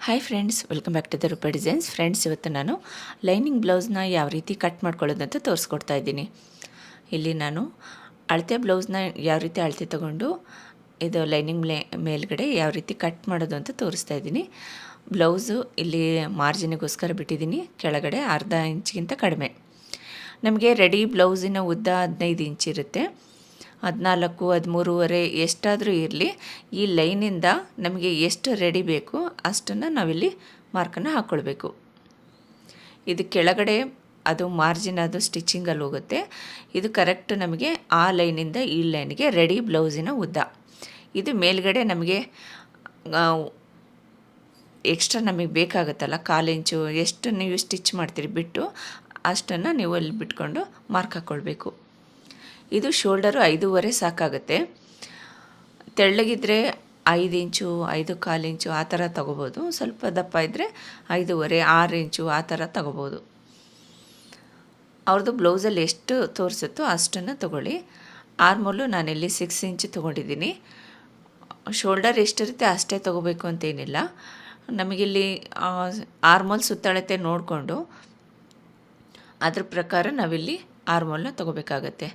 Hi friends, welcome back to the Rupa designs. Friends, ಇವತ್ತು ನಾನು lining ಬ್ಲೌಸ್ನ ಯಾವ ರೀತಿ ಕಟ್ ಮಾಡ್ಕೊಳ್ಳೋದಂತ ತೋರಿಸ್ಕೊಡ್ತಾ ಇದ್ದೀನಿ. ಇಲ್ಲಿ ನಾನು ಅಳತೆ ಬ್ಲೌಸ್ನ ಯಾವ ರೀತಿ ಅಳತೆ ತೊಗೊಂಡು ಇದು ಲೈನಿಂಗ್ ಮೇಲ್ಗಡೆ ಯಾವ ರೀತಿ ಕಟ್ ಮಾಡೋದು ಅಂತ ತೋರಿಸ್ತಾ ಇದ್ದೀನಿ. ಬ್ಲೌಸು ಇಲ್ಲಿ ಮಾರ್ಜಿನಿಗೋಸ್ಕರ ಬಿಟ್ಟಿದ್ದೀನಿ, ಕೆಳಗಡೆ ಅರ್ಧ ಇಂಚ್ಗಿಂತ ಕಡಿಮೆ. ನಮಗೆ ರೆಡಿ ಬ್ಲೌಸಿನ ಉದ್ದ 15 ಇಂಚ್ ಇರುತ್ತೆ. 14, 13.5 ಎಷ್ಟಾದರೂ ಇರಲಿ, ಈ ಲೈನಿಂದ ನಮಗೆ ಎಷ್ಟು ರೆಡಿ ಬೇಕು ಅಷ್ಟನ್ನು ನಾವಿಲ್ಲಿ ಮಾರ್ಕನ್ನು ಹಾಕ್ಕೊಳ್ಬೇಕು. ಇದು ಕೆಳಗಡೆ ಅದು ಮಾರ್ಜಿನ್ ಅದು ಸ್ಟಿಚಿಂಗಲ್ಲಿ ಹೋಗುತ್ತೆ. ಇದು ಕರೆಕ್ಟ್ ನಮಗೆ ಆ ಲೈನಿಂದ ಈ ಲೈನಿಗೆ ರೆಡಿ ಬ್ಲೌಸಿನ ಉದ್ದ. ಇದು ಮೇಲ್ಗಡೆ ನಮಗೆ ಎಕ್ಸ್ಟ್ರಾ ನಮಗೆ ಬೇಕಾಗುತ್ತಲ್ಲ, 1/4 ಇಂಚು ಎಷ್ಟು ನೀವು ಸ್ಟಿಚ್ ಮಾಡ್ತೀರಿ ಬಿಟ್ಟು ಅಷ್ಟನ್ನು ನೀವು ಅಲ್ಲಿ ಬಿಟ್ಕೊಂಡು ಮಾರ್ಕ್ ಹಾಕ್ಕೊಳ್ಬೇಕು. ಇದು ಶೋಲ್ಡರು 5.5 ಸಾಕಾಗುತ್ತೆ. ತೆಳ್ಳಗಿದ್ರೆ 5 ಇಂಚು, 5.25 ಇಂಚು ಆ ಥರ ತೊಗೋಬೋದು. ಸ್ವಲ್ಪ ದಪ್ಪ ಇದ್ದರೆ 5.5, 6 ಇಂಚು ಆ ಥರ ತೊಗೋಬೋದು. ಅವ್ರದ್ದು ಬ್ಲೌಸಲ್ಲಿ ಎಷ್ಟು ತೋರಿಸುತ್ತೋ ಅಷ್ಟನ್ನು ತೊಗೊಳ್ಳಿ. ಆರ್ಮೋಲು ನಾನಿಲ್ಲಿ 6 ಇಂಚು ತೊಗೊಂಡಿದ್ದೀನಿ. ಶೋಲ್ಡರ್ ಎಷ್ಟಿರುತ್ತೆ ಅಷ್ಟೇ ತೊಗೋಬೇಕು ಅಂತೇನಿಲ್ಲ. ನಮಗಿಲ್ಲಿ ಆರ್ಮೋಲ್ ಸುತ್ತಳತೆ ನೋಡಿಕೊಂಡು ಅದ್ರ ಪ್ರಕಾರ ನಾವಿಲ್ಲಿ ಆರ್ಮೋಲ್ನ ತೊಗೋಬೇಕಾಗತ್ತೆ.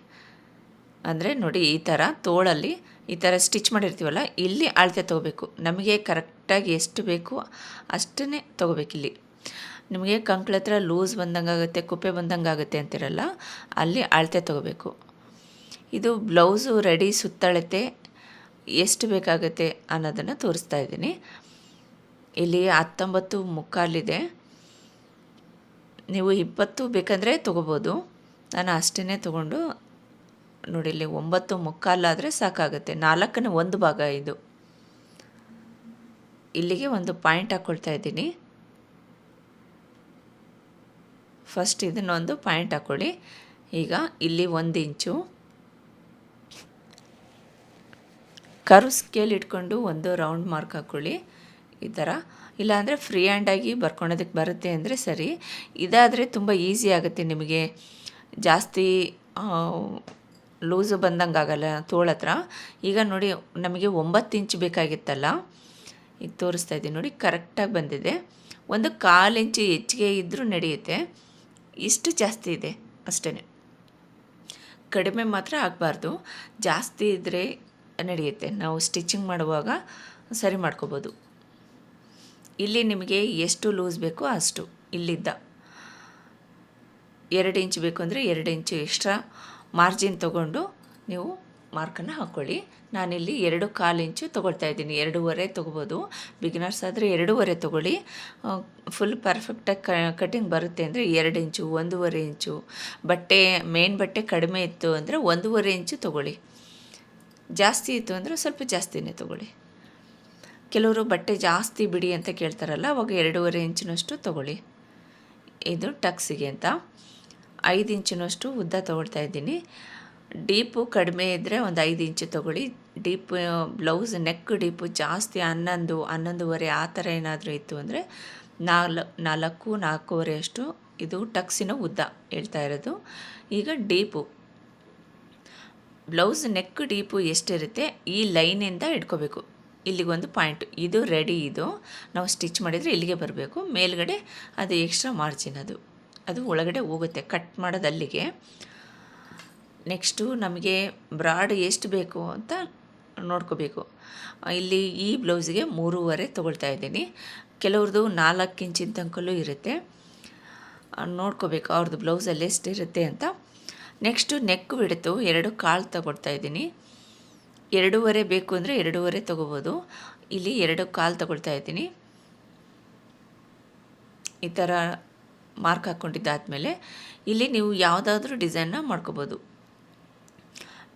ಅಂದರೆ ನೋಡಿ, ಈ ಥರ ತೋಳಲ್ಲಿ ಈ ಥರ ಸ್ಟಿಚ್ ಮಾಡಿರ್ತೀವಲ್ಲ, ಇಲ್ಲಿ ಅಳತೆ ತೊಗೋಬೇಕು. ನಮಗೆ ಕರೆಕ್ಟಾಗಿ ಎಷ್ಟು ಬೇಕು ಅಷ್ಟನ್ನೇ ತೊಗೋಬೇಕಿಲ್ಲಿ. ನಿಮಗೆ ಕಂಕ್ಳ ಹತ್ರ ಲೂಸ್ ಬಂದಂಗೆ ಆಗುತ್ತೆ, ಕುಪ್ಪೆ ಬಂದಂಗೆ ಆಗುತ್ತೆ ಅಂತಿರಲ್ಲ, ಅಲ್ಲಿ ಅಳತೆ ತೊಗೋಬೇಕು. ಇದು ಬ್ಲೌಸು ರೆಡಿ ಸುತ್ತಳತೆ ಎಷ್ಟು ಬೇಕಾಗುತ್ತೆ ಅನ್ನೋದನ್ನು ತೋರಿಸ್ತಾ ಇದ್ದೀನಿ. ಇಲ್ಲಿ 19.25 ಇದೆ. ನೀವು 20 ಬೇಕಂದರೆ ತೊಗೋಬೋದು. ನಾನು ಅಷ್ಟೇ ತೊಗೊಂಡು ನೋಡಿ, ಇಲ್ಲಿ 9.25 ಆದರೆ ಸಾಕಾಗುತ್ತೆ. 4ನೇ 1 ಭಾಗ ಇದು. ಇಲ್ಲಿಗೆ ಒಂದು ಪಾಯಿಂಟ್ ಹಾಕ್ಕೊಳ್ತಾ ಇದ್ದೀನಿ. ಫಸ್ಟ್ ಇದನ್ನೊಂದು ಪಾಯಿಂಟ್ ಹಾಕ್ಕೊಳ್ಳಿ. ಈಗ ಇಲ್ಲಿ 1 ಇಂಚು ಕರ್ವ್ ಸ್ಕೇಲ್ ಇಟ್ಕೊಂಡು ಒಂದು ರೌಂಡ್ ಮಾರ್ಕ್ ಹಾಕ್ಕೊಳ್ಳಿ. ಈ ಥರ, ಇಲ್ಲಾಂದರೆ ಫ್ರೀ ಹ್ಯಾಂಡಾಗಿ ಬರ್ಕೊಳೋದಕ್ಕೆ ಬರುತ್ತೆ ಅಂದರೆ ಸರಿ. ಇದಾದರೆ ತುಂಬ ಈಸಿ ಆಗುತ್ತೆ ನಿಮಗೆ. ಜಾಸ್ತಿ ಲೂಸು ಬಂದಂಗೆ ಆಗಲ್ಲ ತೋಳತ್ರ. ಈಗ ನೋಡಿ, ನಮಗೆ 9 ಇಂಚು ಬೇಕಾಗಿತ್ತಲ್ಲ, ಈಗ ತೋರಿಸ್ತಾ ಇದ್ದೀನಿ ನೋಡಿ, ಕರೆಕ್ಟಾಗಿ ಬಂದಿದೆ. ಒಂದು 1/4 ಇಂಚು ಹೆಚ್ಚಿಗೆ ಇದ್ದರೂ ನಡೆಯುತ್ತೆ. ಇಷ್ಟು ಜಾಸ್ತಿ ಇದೆ ಅಷ್ಟೇ, ಕಡಿಮೆ ಮಾತ್ರ ಆಗಬಾರ್ದು. ಜಾಸ್ತಿ ಇದ್ದರೆ ನಡೆಯುತ್ತೆ, ನಾವು ಸ್ಟಿಚಿಂಗ್ ಮಾಡುವಾಗ ಸರಿ ಮಾಡ್ಕೋಬೋದು. ಇಲ್ಲಿ ನಿಮಗೆ ಎಷ್ಟು ಲೂಸ್ ಬೇಕೋ ಅಷ್ಟು. ಇಲ್ಲಿದ್ದ 2 ಇಂಚು ಬೇಕು ಅಂದರೆ 2 ಇಂಚು ಎಕ್ಸ್ಟ್ರಾ ಮಾರ್ಜಿನ್ ತೊಗೊಂಡು ನೀವು ಮಾರ್ಕನ್ನು ಹಾಕ್ಕೊಳ್ಳಿ. ನಾನಿಲ್ಲಿ 2.25 ಇಂಚು ತೊಗೊಳ್ತಾ ಇದ್ದೀನಿ. 2.5 ತೊಗೋಬೋದು. ಬಿಗಿನರ್ಸ್ ಆದರೆ 2.5 ತೊಗೊಳ್ಳಿ. ಫುಲ್ ಪರ್ಫೆಕ್ಟಾಗಿ ಕಟಿಂಗ್ ಬರುತ್ತೆ ಅಂದರೆ 2 ಇಂಚು, 1.5 ಇಂಚು. ಬಟ್ಟೆ ಮೇನ್ ಬಟ್ಟೆ ಕಡಿಮೆ ಇತ್ತು ಅಂದರೆ 1.5 ಇಂಚು ತೊಗೊಳ್ಳಿ. ಜಾಸ್ತಿ ಇತ್ತು ಅಂದರೆ ಸ್ವಲ್ಪ ಜಾಸ್ತಿನೇ ತೊಗೊಳ್ಳಿ. ಕೆಲವರು ಬಟ್ಟೆ ಜಾಸ್ತಿ ಬಿಡಿ ಅಂತ ಕೇಳ್ತಾರಲ್ಲ, ಅವಾಗ 2.5 ಇಂಚಿನಷ್ಟು ತೊಗೊಳ್ಳಿ. ಇದು ಟಕ್ಸಿಗೆ ಅಂತ 5 ಇಂಚಿನಷ್ಟು ಉದ್ದ ತೊಗೊಳ್ತಾ ಇದ್ದೀನಿ. ಡೀಪು ಕಡಿಮೆ ಇದ್ದರೆ ಒಂದು 5 ಇಂಚು ತೊಗೊಳ್ಳಿ. ಡೀಪ್ ಬ್ಲೌಸ್ ನೆಕ್ ಡೀಪು ಜಾಸ್ತಿ 11, 11.5 ಆ ಥರ ಏನಾದರೂ ಇತ್ತು ಅಂದರೆ 4, 4.25 ಅಷ್ಟು ಇದು ಟಕ್ಸಿನ ಉದ್ದ ಹೇಳ್ತಾ ಇರೋದು. ಈಗ ಡೀಪು ಬ್ಲೌಸ್ ನೆಕ್ ಡೀಪು ಎಷ್ಟಿರುತ್ತೆ ಈ ಲೈನಿಂದ ಇಟ್ಕೋಬೇಕು. ಇಲ್ಲಿಗೊಂದು ಪಾಯಿಂಟು, ಇದು ರೆಡಿ. ಇದು ನಾವು ಸ್ಟಿಚ್ ಮಾಡಿದರೆ ಇಲ್ಲಿಗೆ ಬರಬೇಕು. ಮೇಲ್ಗಡೆ ಅದು ಎಕ್ಸ್ಟ್ರಾ ಮಾರ್ಜಿನ್, ಅದು ಒಳಗಡೆ ಹೋಗುತ್ತೆ. ಕಟ್ ಮಾಡೋದು ಅಲ್ಲಿಗೆ. ನೆಕ್ಸ್ಟು ನಮಗೆ ಬ್ರಾಡ್ ಎಷ್ಟು ಬೇಕು ಅಂತ ನೋಡ್ಕೋಬೇಕು. ಇಲ್ಲಿ ಈ ಬ್ಲೌಸಿಗೆ 3.5 ತೊಗೊಳ್ತಾ ಇದ್ದೀನಿ. ಕೆಲವ್ರದ್ದು 4 ಇಂಚಿನ ತನಕಲ್ಲೂ ಇರುತ್ತೆ. ನೋಡ್ಕೋಬೇಕು ಅವ್ರದ್ದು ಬ್ಲೌಸಲ್ಲಿ ಎಷ್ಟಿರುತ್ತೆ ಅಂತ. ನೆಕ್ಸ್ಟು ನೆಕ್ ಬಿಡ್ತು 2 ಕಾಲು ತೊಗೊಳ್ತಾ ಇದ್ದೀನಿ. 2.5 ಬೇಕು ಅಂದರೆ 2.5 ತೊಗೋಬೋದು. ಇಲ್ಲಿ 2 ಕಾಲು ತೊಗೊಳ್ತಾ ಇದ್ದೀನಿ. ಈ ಥರ ಮಾರ್ಕ್ ಹಾಕ್ಕೊಂಡಿದ್ದಾದಮೇಲೆ ಇಲ್ಲಿ ನೀವು ಯಾವುದಾದ್ರೂ ಡಿಸೈನ್ನ ಮಾಡ್ಕೋಬೋದು.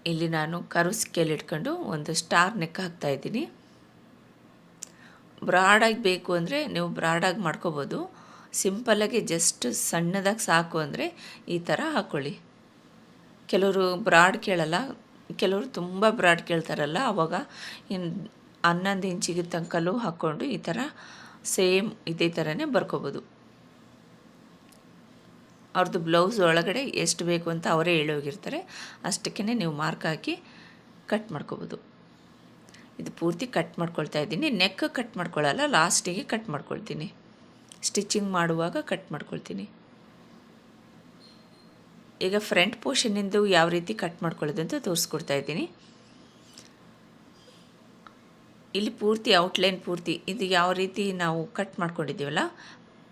ಇಲ್ಲಿ ನಾನು ಕರ್ವ್ ಸ್ಕೇಲ್ ಇಟ್ಕೊಂಡು ಒಂದು ಸ್ಟಾರ್ ನೆಕ್ ಹಾಕ್ತಾಯಿದ್ದೀನಿ. ಬ್ರಾಡಾಗಿ ಬೇಕು ಅಂದರೆ ನೀವು ಬ್ರಾಡಾಗಿ ಮಾಡ್ಕೋಬೋದು. ಸಿಂಪಲ್ಲಾಗಿ ಜಸ್ಟ್ ಸಣ್ಣದಾಗಿ ಸಾಕು ಅಂದರೆ ಈ ಥರ ಹಾಕ್ಕೊಳ್ಳಿ. ಕೆಲವರು ಬ್ರಾಡ್ ಕೇಳಲ್ಲ, ಕೆಲವರು ತುಂಬ ಬ್ರಾಡ್ ಕೇಳ್ತಾರಲ್ಲ, ಆವಾಗ 11 ಇಂಚಿಗೆ ತನಕಲ್ಲೂ ಹಾಕ್ಕೊಂಡು ಈ ಥರ ಸೇಮ್ ಇದೇ ಥರನೇ ಬರ್ಕೋಬೋದು. ಅವ್ರದ್ದು ಬ್ಲೌಸ್ ಒಳಗಡೆ ಎಷ್ಟು ಬೇಕು ಅಂತ ಅವರೇ ಹೇಳೋಗಿರ್ತಾರೆ. ಅಷ್ಟಕ್ಕೇ ನೀವು ಮಾರ್ಕ್ ಹಾಕಿ ಕಟ್ ಮಾಡ್ಕೋಬೋದು. ಇದು ಪೂರ್ತಿ ಕಟ್ ಮಾಡ್ಕೊಳ್ತಾ ಇದ್ದೀನಿ. ನೆಕ್ ಕಟ್ ಮಾಡ್ಕೊಳ್ಳಲ್ಲ, ಲಾಸ್ಟಿಗೆ ಕಟ್ ಮಾಡ್ಕೊಳ್ತೀನಿ. ಸ್ಟಿಚಿಂಗ್ ಮಾಡುವಾಗ ಕಟ್ ಮಾಡ್ಕೊಳ್ತೀನಿ. ಈಗ ಫ್ರಂಟ್ ಪೋರ್ಷನ್ನಿಂದು ಯಾವ ರೀತಿ ಕಟ್ ಮಾಡ್ಕೊಳ್ಳೋದು ಅಂತ ತೋರಿಸ್ಕೊಡ್ತಾ ಇದ್ದೀನಿ. ಇಲ್ಲಿ ಪೂರ್ತಿ ಔಟ್ಲೈನ್ ಪೂರ್ತಿ ಇದು ಯಾವ ರೀತಿ ನಾವು ಕಟ್ ಮಾಡ್ಕೊಂಡಿದ್ದೀವಲ್ಲ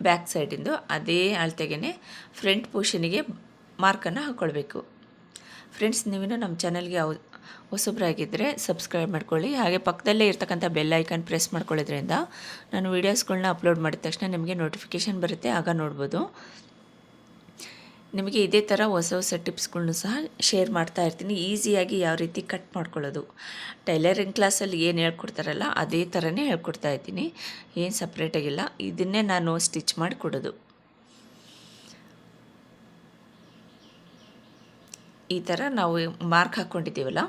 ಬ್ಯಾಕ್ ಸೈಡಿಂದು ಅದೇ ಅಳತೆಗೆ ಫ್ರಂಟ್ ಪೋರ್ಷನಿಗೆ ಮಾರ್ಕನ್ನು ಹಾಕ್ಕೊಳ್ಬೇಕು. ಫ್ರೆಂಡ್ಸ್, ನೀವಿನ್ನೂ ನಮ್ಮ ಚಾನಲ್ಗೆ ಹೊಸಬ್ರಾಗಿದ್ದರೆ ಸಬ್ಸ್ಕ್ರೈಬ್ ಮಾಡ್ಕೊಳ್ಳಿ. ಹಾಗೆ ಪಕ್ಕದಲ್ಲೇ ಇರ್ತಕ್ಕಂಥ ಬೆಲ್ ಐಕಾನ್ ಪ್ರೆಸ್ ಮಾಡ್ಕೊಳ್ಳೋದ್ರಿಂದ ನಾನು ವೀಡಿಯೋಸ್ಗಳನ್ನ ಅಪ್ಲೋಡ್ ಮಾಡಿದ ತಕ್ಷಣ ನಿಮಗೆ ನೋಟಿಫಿಕೇಷನ್ ಬರುತ್ತೆ, ಆಗ ನೋಡ್ಬೋದು. ನಿಮಗೆ ಇದೇ ಥರ ಹೊಸ ಹೊಸ ಟಿಪ್ಸ್ಗಳ್ನು ಸಹ ಶೇರ್ ಮಾಡ್ತಾ ಇರ್ತೀನಿ. ಈಸಿಯಾಗಿ ಯಾವ ರೀತಿ ಕಟ್ ಮಾಡ್ಕೊಳ್ಳೋದು, ಟೈಲರಿಂಗ್ ಕ್ಲಾಸಲ್ಲಿ ಏನು ಹೇಳ್ಕೊಡ್ತಾರಲ್ಲ ಅದೇ ಥರನೇ ಹೇಳ್ಕೊಡ್ತಾ ಇದ್ದೀನಿ, ಏನು ಸಪ್ರೇಟಾಗಿಲ್ಲ. ಇದನ್ನೇ ನಾನು ಸ್ಟಿಚ್ ಮಾಡಿ ಕೊಡೋದು. ಈ ಥರ ನಾವು ಮಾರ್ಕ್ ಹಾಕ್ಕೊಂಡಿದ್ದೀವಲ್ಲ,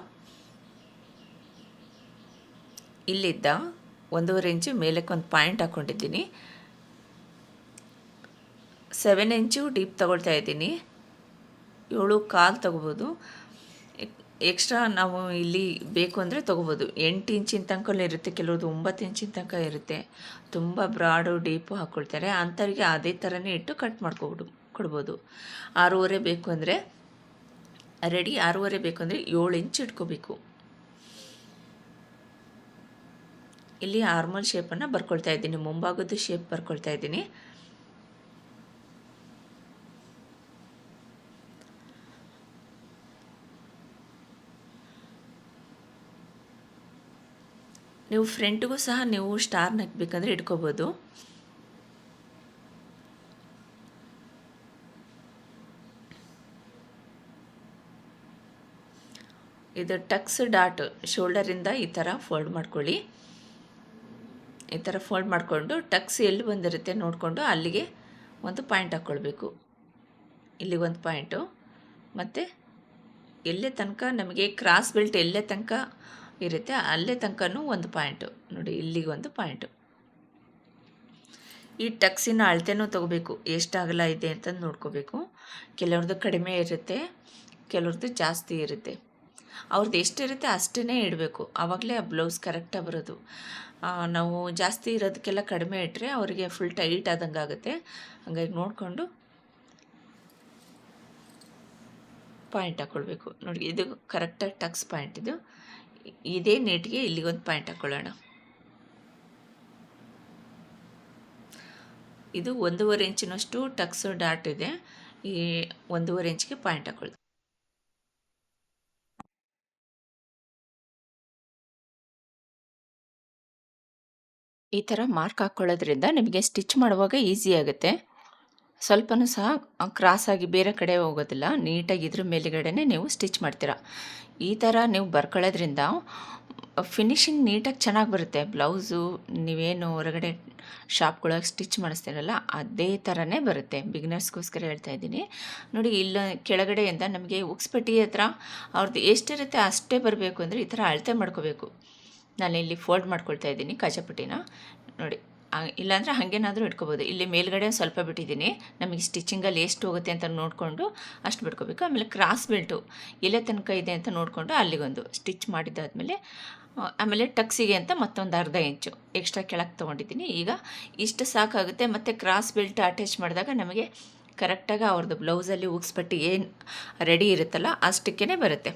ಇಲ್ಲಿದ್ದ 1.5 ಇಂಚು ಮೇಲಕ್ಕೆ ಒಂದು ಪಾಯಿಂಟ್ ಹಾಕ್ಕೊಂಡಿದ್ದೀನಿ. 7 ಇಂಚು ಡೀಪ್ ತೊಗೊಳ್ತಾ ಇದ್ದೀನಿ. 7.25 ತೊಗೋಬೋದು. ಎಕ್ಸ್ಟ್ರಾ ನಾವು ಇಲ್ಲಿ ಬೇಕು ಅಂದರೆ ತೊಗೋಬೋದು. 8 ಇಂಚಿನ ತನಕ ಇರುತ್ತೆ, ಕೆಲವ್ರದ್ದು 9 ಇಂಚಿನ ತನಕ ಇರುತ್ತೆ. ತುಂಬ ಬ್ರಾಡು ಡೀಪು ಹಾಕ್ಕೊಳ್ತಾರೆ. ಅಂಥವ್ರಿಗೆ ಅದೇ ಥರನೇ ಇಟ್ಟು ಕಟ್ ಕೊಡ್ಬೋದು. 6.5 ಬೇಕು ಅಂದರೆ ರೆಡಿ, 6.5 ಬೇಕು ಅಂದರೆ 7 ಇಂಚ್ ಇಟ್ಕೋಬೇಕು. ಇಲ್ಲಿ ಆರ್ಮಲ್ ಶೇಪನ್ನು ಬರ್ಕೊಳ್ತಾ ಇದ್ದೀನಿ, ಮುಂಭಾಗದ ಶೇಪ್ ಬರ್ಕೊಳ್ತಾ ಇದ್ದೀನಿ. ನೀವು ಫ್ರಂಟ್ಗೂ ಸಹ ನೀವು ಸ್ಟಾರ್ನ ಹಾಕಬೇಕಂದ್ರೆ ಇಟ್ಕೋಬೋದು. ಇದು ಟಕ್ಸ್ ಡಾಟ್ ಶೋಲ್ಡರಿಂದ ಈ ಥರ ಫೋಲ್ಡ್ ಮಾಡ್ಕೊಳ್ಳಿ. ಈ ಥರ ಫೋಲ್ಡ್ ಮಾಡಿಕೊಂಡು ಟಕ್ಸ್ ಎಲ್ಲಿ ಬಂದಿರುತ್ತೆ ನೋಡಿಕೊಂಡು ಅಲ್ಲಿಗೆ ಒಂದು ಪಾಯಿಂಟ್ ಹಾಕ್ಕೊಳ್ಬೇಕು. ಇಲ್ಲಿ ಒಂದು ಪಾಯಿಂಟು, ಮತ್ತು ಎಲ್ಲೇ ತನಕ ನಮಗೆ ಕ್ರಾಸ್ ಬೆಲ್ಟ್ ಎಲ್ಲೇ ತನಕ ಇರುತ್ತೆ ಅಲ್ಲೇ ತನಕನೂ ಒಂದು ಪಾಯಿಂಟು ನೋಡಿ, ಇಲ್ಲಿಗೆ ಒಂದು ಪಾಯಿಂಟು. ಈ ಟಕ್ಸಿನ ಅಳತೆನೂ ತೊಗೋಬೇಕು, ಎಷ್ಟು ಅಗಲ ಇದೆ ಅಂತ ನೋಡ್ಕೋಬೇಕು. ಕೆಲವ್ರದ್ದು ಕಡಿಮೆ ಇರುತ್ತೆ, ಕೆಲವ್ರದ್ದು ಜಾಸ್ತಿ ಇರುತ್ತೆ. ಅವ್ರದ್ದು ಎಷ್ಟಿರುತ್ತೆ ಅಷ್ಟೇ ಇಡಬೇಕು, ಆವಾಗಲೇ ಆ ಬ್ಲೌಸ್ ಕರೆಕ್ಟಾಗಿ ಬರೋದು. ನಾವು ಜಾಸ್ತಿ ಇರೋದಕ್ಕೆಲ್ಲ ಕಡಿಮೆ ಇಟ್ಟರೆ ಅವರಿಗೆ ಫುಲ್ ಟೈಟ್ ಆದಂಗೆ ಆಗುತ್ತೆ. ಹಾಗಾಗಿ ನೋಡಿಕೊಂಡು ಪಾಯಿಂಟ್ ಹಾಕ್ಕೊಳ್ಬೇಕು. ನೋಡಿ, ಇದು ಕರೆಕ್ಟಾಗಿ ಟಕ್ಸ್ ಪಾಯಿಂಟ್. ಇದೇ ನೀಟಿಗೆ ಇಲ್ಲಿಗೊಂದು ಪಾಯಿಂಟ್ ಹಾಕ್ಕೊಳ್ಳೋಣ. ಇದು 1.5 ಇಂಚಿನಷ್ಟು ಟಕ್ಸ್ ಡಾಟ್ ಇದೆ. ಈ 1.5 ಇಂಚಿಗೆ ಪಾಯಿಂಟ್ ಹಾಕ್ಕೊಳ್ಳಿ. ಈ ಥರ ಮಾರ್ಕ್ ಹಾಕ್ಕೊಳ್ಳೋದ್ರಿಂದ ನಿಮಗೆ ಸ್ಟಿಚ್ ಮಾಡುವಾಗ ಈಸಿ ಆಗುತ್ತೆ. ಸ್ವಲ್ಪನೂ ಸಹ ಕ್ರಾಸಾಗಿ ಬೇರೆ ಕಡೆ ಹೋಗೋದಿಲ್ಲ. ನೀಟಾಗಿ ಇದ್ರ ಮೇಲುಗಡೆನೇ ನೀವು ಸ್ಟಿಚ್ ಮಾಡ್ತೀರಾ. ಈ ಥರ ನೀವು ಬರ್ಕೊಳ್ಳೋದ್ರಿಂದ ಫಿನಿಶಿಂಗ್ ನೀಟಾಗಿ ಚೆನ್ನಾಗಿ ಬರುತ್ತೆ. ಬ್ಲೌಸು ನೀವೇನು ಹೊರಗಡೆ ಶಾಪ್ಗಳಾಗಿ ಸ್ಟಿಚ್ ಮಾಡಿಸ್ತೀರಲ್ಲ ಅದೇ ಥರನೇ ಬರುತ್ತೆ. ಬಿಗಿನರ್ಸ್ಗೋಸ್ಕರ ಹೇಳ್ತಾ ಇದ್ದೀನಿ. ನೋಡಿ, ಇಲ್ಲ ಕೆಳಗಡೆಯಿಂದ ನಮಗೆ ಉಕ್ಸ್ಪಟ್ಟಿ ಹತ್ರ ಅವ್ರದ್ದು ಎಷ್ಟಿರುತ್ತೆ ಅಷ್ಟೇ ಬರಬೇಕು ಅಂದರೆ ಈ ಥರ ಅಳತೆ ಮಾಡ್ಕೋಬೇಕು. ನಾನಿಲ್ಲಿ ಫೋಲ್ಡ್ ಮಾಡ್ಕೊಳ್ತಾ ಇದ್ದೀನಿ ಕಾಜಾಪಟ್ಟಿನ. ನೋಡಿ, ಇಲ್ಲಾಂದರೆ ಹಾಗೇನಾದರೂ ಇಟ್ಕೋಬೋದು. ಇಲ್ಲಿ ಮೇಲ್ಗಡೆ ಸ್ವಲ್ಪ ಬಿಟ್ಟಿದ್ದೀನಿ, ನಮಗೆ ಸ್ಟಿಚಿಂಗಲ್ಲಿ ಎಷ್ಟು ಹೋಗುತ್ತೆ ಅಂತ ನೋಡಿಕೊಂಡು ಅಷ್ಟು ಬಿಟ್ಕೋಬೇಕು. ಆಮೇಲೆ ಕ್ರಾಸ್ ಬೆಲ್ಟು ಎಲ್ಲೇ ತನಕ ಇದೆ ಅಂತ ನೋಡಿಕೊಂಡು ಅಲ್ಲಿಗೊಂದು ಸ್ಟಿಚ್ ಮಾಡಿದ್ದಾದಮೇಲೆ ಆಮೇಲೆ ಟಕ್ಸಿಗೆ ಅಂತ ಮತ್ತೊಂದು 1/2 ಇಂಚು ಎಕ್ಸ್ಟ್ರಾ ಕೆಳಗೆ ತೊಗೊಂಡಿದ್ದೀನಿ. ಈಗ ಇಷ್ಟು ಸಾಕಾಗುತ್ತೆ. ಮತ್ತು ಕ್ರಾಸ್ ಬೆಲ್ಟ್ ಅಟ್ಯಾಚ್ ಮಾಡಿದಾಗ ನಮಗೆ ಕರೆಕ್ಟಾಗಿ ಅವ್ರದ್ದು ಬ್ಲೌಸಲ್ಲಿ ಉಕ್ಸ್ಪಟ್ಟಿ ಏನು ರೆಡಿ ಇರುತ್ತಲ್ಲ ಅಷ್ಟಕ್ಕೇ ಬರುತ್ತೆ.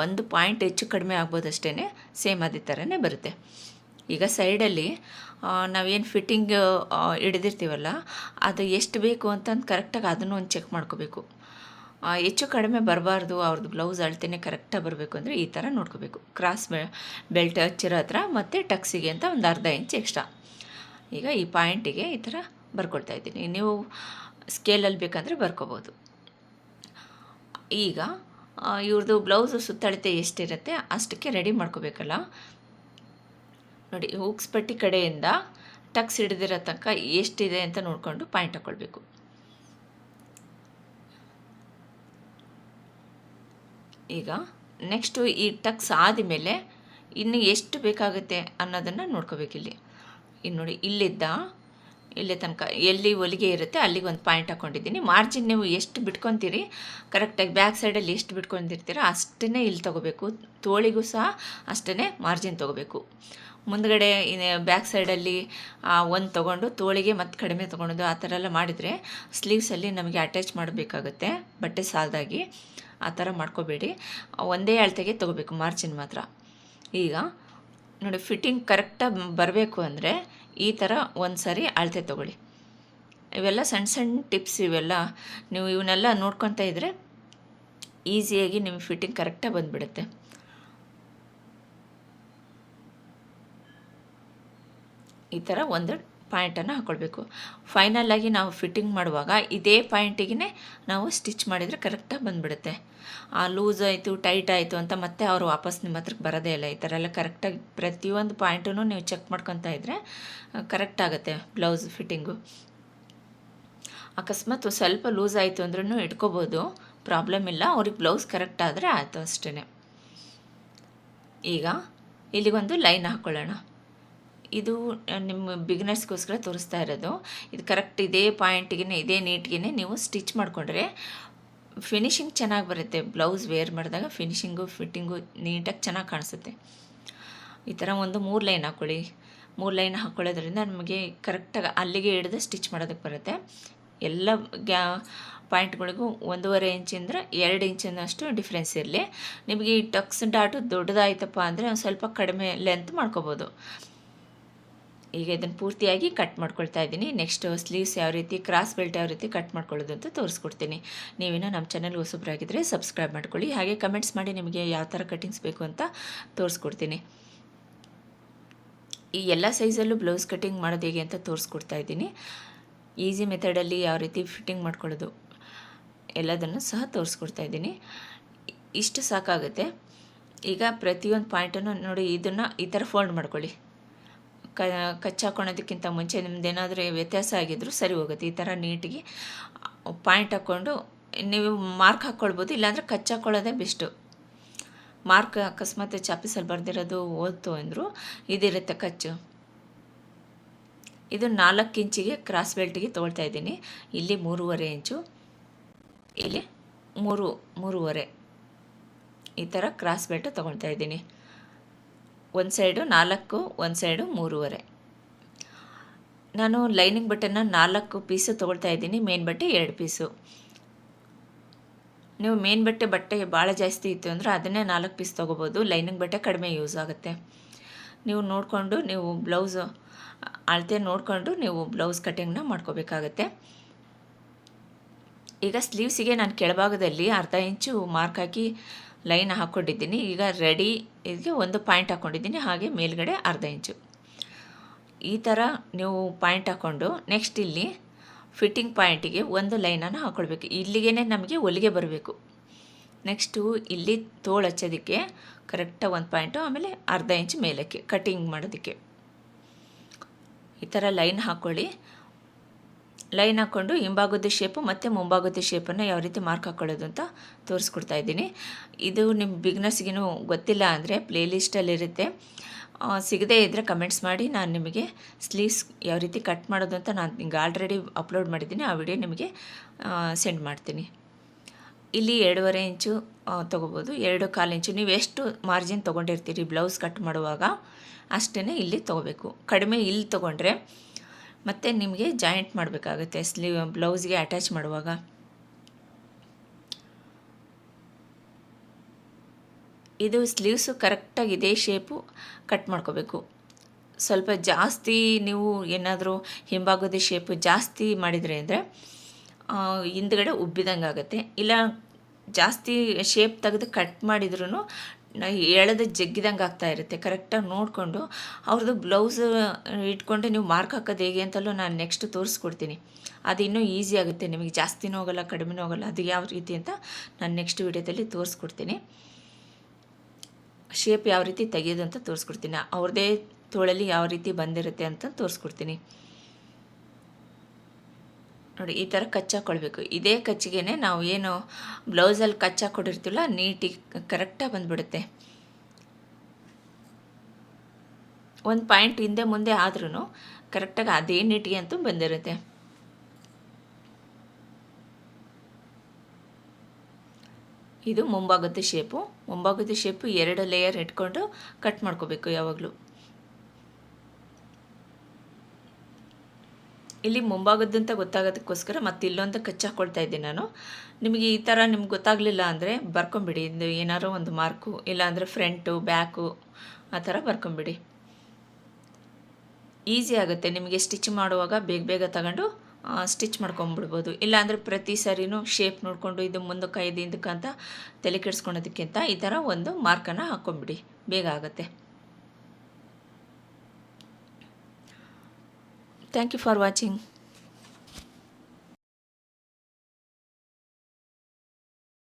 ಒಂದು ಪಾಯಿಂಟ್ ಹೆಚ್ಚು ಕಡಿಮೆ ಆಗ್ಬೋದು ಅಷ್ಟೇ, ಸೇಮ್ ಅದೇ ಥರನೇ ಬರುತ್ತೆ. ಈಗ ಸೈಡಲ್ಲಿ ನಾವೇನು ಫಿಟ್ಟಿಂಗ್ ಹಿಡಿದಿರ್ತೀವಲ್ಲ ಅದು ಎಷ್ಟು ಬೇಕು ಅಂತಂದು ಕರೆಕ್ಟಾಗಿ ಅದನ್ನು ಒಂದು ಚೆಕ್ ಮಾಡ್ಕೋಬೇಕು. ಹೆಚ್ಚು ಕಡಿಮೆ ಬರಬಾರ್ದು, ಅವ್ರದ್ದು ಬ್ಲೌಸ್ ಅಳ್ತೇನೆ ಕರೆಕ್ಟಾಗಿ ಬರಬೇಕು ಅಂದರೆ ಈ ಥರ ನೋಡ್ಕೋಬೇಕು. ಕ್ರಾಸ್ ಬೆಲ್ಟ್ ಹಚ್ಚಿರೋ ಹತ್ರ ಮತ್ತು ಟಕ್ಸಿಗೆ ಅಂತ ಒಂದು 1/2 ಇಂಚ್ ಎಕ್ಸ್ಟ್ರಾ. ಈಗ ಈ ಪಾಯಿಂಟಿಗೆ ಈ ಥರ ಬರ್ಕೊಳ್ತಾ ಇದ್ದೀನಿ. ನೀವು ಸ್ಕೇಲಲ್ಲಿ ಬೇಕಂದರೆ ಬರ್ಕೋಬೋದು. ಈಗ ಇವ್ರದ್ದು ಬ್ಲೌಸು ಸುತ್ತಳತೆ ಎಷ್ಟಿರುತ್ತೆ ಅಷ್ಟಕ್ಕೆ ರೆಡಿ ಮಾಡ್ಕೋಬೇಕಲ್ಲ. ನೋಡಿ, ಹುಕ್ಸ್ ಪಟ್ಟಿ ಕಡೆಯಿಂದ ಟಕ್ಸ್ ಹಿಡಿದಿರೋ ತನಕ ಎಷ್ಟಿದೆ ಅಂತ ನೋಡಿಕೊಂಡು ಪಾಯಿಂಟ್ ಹಾಕ್ಕೊಳ್ಬೇಕು. ಈಗ ನೆಕ್ಸ್ಟು ಈ ಟಕ್ಸ್ ಆದಮೇಲೆ ಇನ್ನು ಎಷ್ಟು ಬೇಕಾಗುತ್ತೆ ಅನ್ನೋದನ್ನು ನೋಡ್ಕೋಬೇಕಿಲ್ಲಿ. ಇನ್ನು ನೋಡಿ, ಇಲ್ಲಿದ್ದ ಇಲ್ಲಿ ತನಕ ಎಲ್ಲಿ ಹೊಲಿಗೆ ಇರುತ್ತೆ ಅಲ್ಲಿಗೆ ಒಂದು ಪಾಯಿಂಟ್ ಹಾಕ್ಕೊಂಡಿದ್ದೀನಿ. ಮಾರ್ಜಿನ್ ನೀವು ಎಷ್ಟು ಬಿಟ್ಕೊತೀರಿ ಕರೆಕ್ಟಾಗಿ ಬ್ಯಾಕ್ ಸೈಡಲ್ಲಿ ಎಷ್ಟು ಬಿಟ್ಕೊಂಡಿರ್ತೀರೋ ಅಷ್ಟೇ ಇಲ್ಲಿ ತೊಗೋಬೇಕು. ತೋಳಿಗೂ ಸಹ ಅಷ್ಟೇ ಮಾರ್ಜಿನ್ ತೊಗೋಬೇಕು. ಮುಂದ್ಗಡೆ ಬ್ಯಾಕ್ ಸೈಡಲ್ಲಿ ಒಂದು ತೊಗೊಂಡು ತೋಳಿಗೆ ಮತ್ತು ಕಡಿಮೆ ತೊಗೊಳೋದು ಆ ಥರ ಎಲ್ಲ ಮಾಡಿದರೆ ಸ್ಲೀವ್ಸಲ್ಲಿ ನಮಗೆ ಅಟ್ಯಾಚ್ ಮಾಡಬೇಕಾಗುತ್ತೆ ಬಟ್ಟೆ ಸಾಲದಾಗಿ. ಆ ಥರ ಮಾಡ್ಕೋಬೇಡಿ, ಒಂದೇ ಅಳತೆಗೆ ತೊಗೋಬೇಕು ಮಾರ್ಜಿನ್ ಮಾತ್ರ. ಈಗ ನೋಡಿ, ಫಿಟ್ಟಿಂಗ್ ಕರೆಕ್ಟಾಗಿ ಬರಬೇಕು ಅಂದರೆ ಈ ಥರ ಒಂದು ಸಾರಿ ಅಳತೆ ತೊಗೊಳ್ಳಿ. ಇವೆಲ್ಲ ಸಣ್ಣ ಸಣ್ಣ ಟಿಪ್ಸ್, ಇವೆಲ್ಲ ನೀವು ಇವನ್ನೆಲ್ಲ ನೋಡ್ಕೊತಾ ಇದ್ದರೆ ಈಸಿಯಾಗಿ ನಿಮ್ಮ ಫಿಟ್ಟಿಂಗ್ ಕರೆಕ್ಟಾಗಿ ಬಂದುಬಿಡುತ್ತೆ. ಈ ಥರ ಒಂದು ಪಾಯಿಂಟನ್ನು ಹಾಕ್ಕೊಳ್ಬೇಕು. ಫೈನಲಾಗಿ ನಾವು ಫಿಟ್ಟಿಂಗ್ ಮಾಡುವಾಗ ಇದೇ ಪಾಯಿಂಟಿಗೆ ನಾವು ಸ್ಟಿಚ್ ಮಾಡಿದರೆ ಕರೆಕ್ಟಾಗಿ ಬಂದುಬಿಡುತ್ತೆ. ಲೂಸ್ ಆಯಿತು ಟೈಟ್ ಆಯಿತು ಅಂತ ಮತ್ತೆ ಅವರು ವಾಪಸ್ ನಿಮ್ಮ ಹತ್ರಕ್ಕೆ ಬರೋದೇ ಇಲ್ಲ. ಈ ಥರ ಎಲ್ಲ ಕರೆಕ್ಟಾಗಿ ಪ್ರತಿಯೊಂದು ಪಾಯಿಂಟನ್ನು ನೀವು ಚೆಕ್ ಮಾಡ್ಕೊತಾ ಇದ್ದರೆ ಕರೆಕ್ಟ್ ಆಗುತ್ತೆ ಬ್ಲೌಸ್ ಫಿಟ್ಟಿಂಗು. ಅಕಸ್ಮಾತ್ ಸ್ವಲ್ಪ ಲೂಸ್ ಆಯಿತು ಅಂದ್ರೂ ಇಟ್ಕೋಬೋದು, ಪ್ರಾಬ್ಲಮ್ ಇಲ್ಲ. ಅವ್ರಿಗೆ ಬ್ಲೌಸ್ ಕರೆಕ್ಟ್ ಆದರೆ ಆಯಿತು ಅಷ್ಟೇ. ಈಗ ಇಲ್ಲಿಗೊಂದು ಲೈನ್ ಹಾಕ್ಕೊಳ್ಳೋಣ. ಇದು ನಿಮ್ಮ ಬಿಗಿನರ್ಸ್ಗೋಸ್ಕರ ತೋರಿಸ್ತಾ ಇರೋದು. ಇದು ಕರೆಕ್ಟ್ ಇದೇ ಪಾಯಿಂಟಿಗೆ ಇದೇ ನೀಟ್ಗೆ ನೀವು ಸ್ಟಿಚ್ ಮಾಡಿಕೊಂಡ್ರೆ ಫಿನಿಶಿಂಗ್ ಚೆನ್ನಾಗಿ ಬರುತ್ತೆ. ಬ್ಲೌಸ್ ವೇರ್ ಮಾಡಿದಾಗ ಫಿನಿಶಿಂಗು ಫಿಟ್ಟಿಂಗು ನೀಟಾಗಿ ಚೆನ್ನಾಗಿ ಕಾಣಿಸುತ್ತೆ. ಈ ಥರ ಒಂದು 3 ಲೈನ್ ಹಾಕ್ಕೊಳ್ಳಿ. 3 ಲೈನ್ ಹಾಕ್ಕೊಳ್ಳೋದ್ರಿಂದ ನಮಗೆ ಕರೆಕ್ಟಾಗಿ ಅಲ್ಲಿಗೆ ಹಿಡಿದು ಸ್ಟಿಚ್ ಮಾಡೋದಕ್ಕೆ ಬರುತ್ತೆ. ಎಲ್ಲ ಪಾಯಿಂಟ್ಗಳಿಗೂ 1.5 ಇಂಚಿಂದ 2 ಇಂಚಿನಷ್ಟು ಡಿಫ್ರೆನ್ಸ್ ಇರಲಿ. ನಿಮಗೆ ಈ ಟಕ್ಸ್ ಡಾಟು ದೊಡ್ಡದಾಯ್ತಪ್ಪ ಅಂದರೆ ಒಂದು ಸ್ವಲ್ಪ ಕಡಿಮೆ ಲೆಂತ್ ಮಾಡ್ಕೋಬೋದು. ಈಗ ಇದನ್ನು ಪೂರ್ತಿಯಾಗಿ ಕಟ್ ಮಾಡ್ಕೊಳ್ತಾ ಇದ್ದೀನಿ. ನೆಕ್ಸ್ಟ್ ಸ್ಲೀವ್ಸ್ ಯಾವ ರೀತಿ, ಕ್ರಾಸ್ ಬೆಲ್ಟ್ ಯಾವ ರೀತಿ ಕಟ್ ಮಾಡ್ಕೊಳ್ಳೋದು ಅಂತ ತೋರಿಸ್ಕೊಡ್ತೀನಿ. ನೀವೇನೋ ನಮ್ಮ ಚಾನಲ್ಗೆ ಹೊಸಬ್ರಾಗಿದ್ದರೆ ಸಬ್ಸ್ಕ್ರೈಬ್ ಮಾಡ್ಕೊಳ್ಳಿ. ಹಾಗೆ ಕಮೆಂಟ್ಸ್ ಮಾಡಿ ನಿಮಗೆ ಯಾವ ಥರ ಕಟ್ಟಿಂಗ್ಸ್ ಬೇಕು ಅಂತ ತೋರಿಸ್ಕೊಡ್ತೀನಿ. ಈ ಎಲ್ಲ ಸೈಜಲ್ಲೂ ಬ್ಲೌಸ್ ಕಟ್ಟಿಂಗ್ ಮಾಡೋದು ಹೇಗೆ ಅಂತ ತೋರಿಸ್ಕೊಡ್ತಾ ಇದ್ದೀನಿ. ಈಸಿ ಮೆಥಡಲ್ಲಿ ಯಾವ ರೀತಿ ಫಿಟ್ಟಿಂಗ್ ಮಾಡ್ಕೊಳ್ಳೋದು ಎಲ್ಲದನ್ನು ಸಹ ತೋರಿಸ್ಕೊಡ್ತಾ ಇದ್ದೀನಿ. ಇಷ್ಟು ಸಾಕಾಗುತ್ತೆ. ಈಗ ಪ್ರತಿಯೊಂದು ಪಾಯಿಂಟನ್ನು ನೋಡಿ, ಇದನ್ನು ಈ ಥರ ಫೋಲ್ಡ್ ಮಾಡ್ಕೊಳ್ಳಿ. ಕಚ್ಚಾಕೊಳ್ಳೋದಕ್ಕಿಂತ ಮುಂಚೆ ನಿಮ್ದೇನಾದರೂ ವ್ಯತ್ಯಾಸ ಆಗಿದ್ದರೂ ಸರಿ ಹೋಗುತ್ತೆ. ಈ ಥರ ನೀಟಿಗೆ ಪಾಯಿಂಟ್ ಹಾಕ್ಕೊಂಡು ನೀವು ಮಾರ್ಕ್ ಹಾಕ್ಕೊಳ್ಬೋದು, ಇಲ್ಲಾಂದರೆ ಕಚ್ಚಾಕೊಳ್ಳೋದೇ ಬೆಸ್ಟು. ಮಾರ್ಕ್ ಅಕಸ್ಮಾತ್ ಚಾಪೀಸಲ್ಲಿ ಬರೆದಿರೋದು ಓದ್ತು ಅಂದರು ಇದಿರುತ್ತೆ ಕಚ್ಚು. ಇದು 4 ಇಂಚಿಗೆ ಕ್ರಾಸ್ ಬೆಲ್ಟಿಗೆ ತೊಗೊಳ್ತಾ ಇದ್ದೀನಿ. ಇಲ್ಲಿ 3.5 ಇಂಚು, ಇಲ್ಲಿ 3.5 ಈ ಥರ ಕ್ರಾಸ್ ಬೆಲ್ಟ್ ತೊಗೊಳ್ತಾ ಇದ್ದೀನಿ. ಒಂದು ಸೈಡು 4, ಒಂದು ಸೈಡು 3.5. ನಾನು ಲೈನಿಂಗ್ ಬಟ್ಟೆನ 4 ಪೀಸು ತೊಗೊಳ್ತಾ ಇದ್ದೀನಿ, ಮೇನ್ ಬಟ್ಟೆ 2 ಪೀಸು. ನೀವು ಮೇನ್ ಬಟ್ಟೆ ಭಾಳ ಜಾಸ್ತಿ ಇತ್ತು ಅಂದರೆ ಅದನ್ನೇ 4 ಪೀಸ್ ತೊಗೋಬೋದು. ಲೈನಿಂಗ್ ಬಟ್ಟೆ ಕಡಿಮೆ ಯೂಸ್ ಆಗುತ್ತೆ. ನೀವು ನೋಡಿಕೊಂಡು ನೀವು ಬ್ಲೌಸು ಅಳತೆ ನೋಡಿಕೊಂಡು ನೀವು ಬ್ಲೌಸ್ ಕಟ್ಟಿಂಗ್ನ ಮಾಡ್ಕೋಬೇಕಾಗತ್ತೆ. ಈಗ ಸ್ಲೀವ್ಸಿಗೆ ನಾನು ಕೆಳಭಾಗದಲ್ಲಿ 1/2 ಇಂಚು ಮಾರ್ಕ್ ಹಾಕಿ ಲೈನ್ ಹಾಕ್ಕೊಂಡಿದ್ದೀನಿ. ಈಗ ರೆಡಿ ಇದಕ್ಕೆ ಒಂದು ಪಾಯಿಂಟ್ ಹಾಕ್ಕೊಂಡಿದ್ದೀನಿ, ಹಾಗೆ ಮೇಲ್ಗಡೆ 1/2 ಇಂಚು. ಈ ಥರ ನೀವು ಪಾಯಿಂಟ್ ಹಾಕ್ಕೊಂಡು ನೆಕ್ಸ್ಟ್ ಇಲ್ಲಿ ಫಿಟ್ಟಿಂಗ್ ಪಾಯಿಂಟಿಗೆ ಒಂದು ಲೈನನ್ನು ಹಾಕ್ಕೊಳ್ಬೇಕು. ಇಲ್ಲಿಗೇ ನಮಗೆ ಹೊಲಿಗೆ ಬರಬೇಕು. ನೆಕ್ಸ್ಟು ಇಲ್ಲಿ ತೋಳು ಹಚ್ಚೋದಕ್ಕೆ ಕರೆಕ್ಟಾಗಿ ಒಂದು ಪಾಯಿಂಟು, ಆಮೇಲೆ 1/2 ಇಂಚು ಮೇಲಕ್ಕೆ ಕಟ್ಟಿಂಗ್ ಮಾಡೋದಕ್ಕೆ ಈ ಥರ ಲೈನ್ ಹಾಕ್ಕೊಳ್ಳಿ. ಲೈನ್ ಹಾಕ್ಕೊಂಡು ಹಿಂಭಾಗದ ಶೇಪು ಮತ್ತು ಮುಂಭಾಗದ ಶೇಪನ್ನು ಯಾವ ರೀತಿ ಮಾರ್ಕ್ ಹಾಕ್ಕೊಳ್ಳೋದು ಅಂತ ತೋರಿಸ್ಕೊಡ್ತಾ ಇದ್ದೀನಿ. ಇದು ನಿಮ್ಮ ಬಿಗ್ನರ್ಸ್ಗಿನೂ ಗೊತ್ತಿಲ್ಲ ಅಂದರೆ ಪ್ಲೇಲಿಸ್ಟಲ್ಲಿರುತ್ತೆ, ಸಿಗದೇ ಇದ್ದರೆ ಕಮೆಂಟ್ಸ್ ಮಾಡಿ. ನಾನು ನಿಮಗೆ ಸ್ಲೀವ್ಸ್ ಯಾವ ರೀತಿ ಕಟ್ ಮಾಡೋದು ಅಂತ ನಾನು ಈಗ ಆಲ್ರೆಡಿ ಅಪ್ಲೋಡ್ ಮಾಡಿದ್ದೀನಿ, ಆ ವಿಡಿಯೋ ನಿಮಗೆ ಸೆಂಡ್ ಮಾಡ್ತೀನಿ. ಇಲ್ಲಿ 2.5 ಇಂಚು ತೊಗೋಬೋದು, 2.25 ಇಂಚು. ನೀವು ಎಷ್ಟು ಮಾರ್ಜಿನ್ ತೊಗೊಂಡಿರ್ತೀರಿ ಬ್ಲೌಸ್ ಕಟ್ ಮಾಡುವಾಗ ಅಷ್ಟೇ ಇಲ್ಲಿ ತೊಗೋಬೇಕು. ಕಡಿಮೆ ಇಲ್ಲಿ ತೊಗೊಂಡ್ರೆ ಮತ್ತು ನಿಮಗೆ ಜಾಯಿಂಟ್ ಮಾಡಬೇಕಾಗುತ್ತೆ ಬ್ಲೌಸ್ಗೆ ಅಟ್ಯಾಚ್ ಮಾಡುವಾಗ. ಇದು ಸ್ಲೀವ್ಸು ಕರೆಕ್ಟಾಗಿ ಇದೇ ಶೇಪು ಕಟ್ ಮಾಡ್ಕೋಬೇಕು. ಸ್ವಲ್ಪ ಜಾಸ್ತಿ ನೀವು ಏನಾದರೂ ಹಿಂಭಾಗದ ಶೇಪು ಜಾಸ್ತಿ ಮಾಡಿದರೆ ಅಂದರೆ ಹಿಂದ್ಗಡೆ ಉಬ್ಬಿದಂಗೆ ಆಗುತ್ತೆ. ಇಲ್ಲ ಜಾಸ್ತಿ ಶೇಪ್ ತೆಗೆದು ಕಟ್ ಮಾಡಿದ್ರೂ ಎಳೆದು ಜಗ್ಗಿದಂಗೆ ಆಗ್ತಾ ಇರುತ್ತೆ. ಕರೆಕ್ಟಾಗಿ ನೋಡಿಕೊಂಡು ಅವ್ರದ್ದು ಬ್ಲೌಸ್ ಇಟ್ಕೊಂಡು ನೀವು ಮಾರ್ಕ್ ಹಾಕೋದು ಹೇಗೆ ಅಂತಲೂ ನಾನು ನೆಕ್ಸ್ಟ್ ತೋರಿಸ್ಕೊಡ್ತೀನಿ. ಅದು ಇನ್ನೂ ಈಸಿ ಆಗುತ್ತೆ ನಿಮಗೆ, ಜಾಸ್ತಿನೂ ಹೋಗಲ್ಲ ಕಡಿಮೆನೂ ಹೋಗಲ್ಲ. ಅದು ಯಾವ ರೀತಿ ಅಂತ ನಾನು ನೆಕ್ಸ್ಟ್ ವಿಡಿಯೋದಲ್ಲಿ ತೋರಿಸ್ಕೊಡ್ತೀನಿ. ಶೇಪ್ ಯಾವ ರೀತಿ ತೆಗೆಯೋದು ಅಂತ ತೋರಿಸ್ಕೊಡ್ತೀನಿ. ಅವ್ರದ್ದೇ ತೋಳಲ್ಲಿ ಯಾವ ರೀತಿ ಬಂದಿರುತ್ತೆ ಅಂತ ತೋರಿಸ್ಕೊಡ್ತೀನಿ. ನೋಡಿ, ಈ ಥರ ಕಚ್ಚಾಕೊಳ್ಬೇಕು. ಇದೇ ಕಚ್ಚಿಗೆ ನಾವು ಏನು ಬ್ಲೌಸಲ್ಲಿ ಕಚ್ಚಾಕೊಡಿರ್ತೀವಲ್ಲ ನೀಟಿಗೆ ಕರೆಕ್ಟಾಗಿ ಬಂದುಬಿಡುತ್ತೆ. ಒಂದು ಪಾಯಿಂಟ್ ಹಿಂದೆ ಮುಂದೆ ಆದ್ರೂ ಕರೆಕ್ಟಾಗಿ ಅದೇ ನೀಟಿಗೆ ಅಂತೂ ಬಂದಿರುತ್ತೆ. ಇದು ಮುಂಭಾಗದ ಶೇಪು. ಮುಂಭಾಗದ ಶೇಪು 2 ಲೇಯರ್ ಇಟ್ಕೊಂಡು ಕಟ್ ಮಾಡ್ಕೋಬೇಕು ಯಾವಾಗಲೂ. ಇಲ್ಲಿ ಮುಂಭಾಗದ್ದಂತ ಗೊತ್ತಾಗೋದಕ್ಕೋಸ್ಕರ ಮತ್ತೆ ಇಲ್ಲೊಂದು ಕಚ್ಚಿ ಹಾಕ್ಕೊಳ್ತಾ ಇದ್ದೀನಿ ನಾನು. ನಿಮಗೆ ಈ ಥರ ನಿಮ್ಗೆ ಗೊತ್ತಾಗಲಿಲ್ಲ ಅಂದರೆ ಬರ್ಕೊಂಬಿಡಿ, ಇದು ಏನಾರೋ ಒಂದು ಮಾರ್ಕು, ಇಲ್ಲಾಂದರೆ ಫ್ರಂಟು ಬ್ಯಾಕು ಆ ಥರ ಬರ್ಕೊಂಬಿಡಿ. ಈಸಿ ಆಗುತ್ತೆ ನಿಮಗೆ ಸ್ಟಿಚ್ ಮಾಡುವಾಗ. ಬೇಗ ಬೇಗ ತಗೊಂಡು ಸ್ಟಿಚ್ ಮಾಡ್ಕೊಂಬಿಡ್ಬೋದು. ಇಲ್ಲಾಂದರೆ ಪ್ರತಿ ಸರಿನೂ ಶೇಪ್ ನೋಡಿಕೊಂಡು ಇದು ಮುಂದಕ್ಕೆ ಇದು ಹಿಂದಕ್ಕೆ ಅಂತ ತಲೆ ಕೆಡಿಸ್ಕೊಳೋದಕ್ಕಿಂತ ಈ ಥರ ಒಂದು ಮಾರ್ಕನ್ನು ಹಾಕ್ಕೊಂಬಿಡಿ, ಬೇಗ ಆಗುತ್ತೆ. Thank you for watching.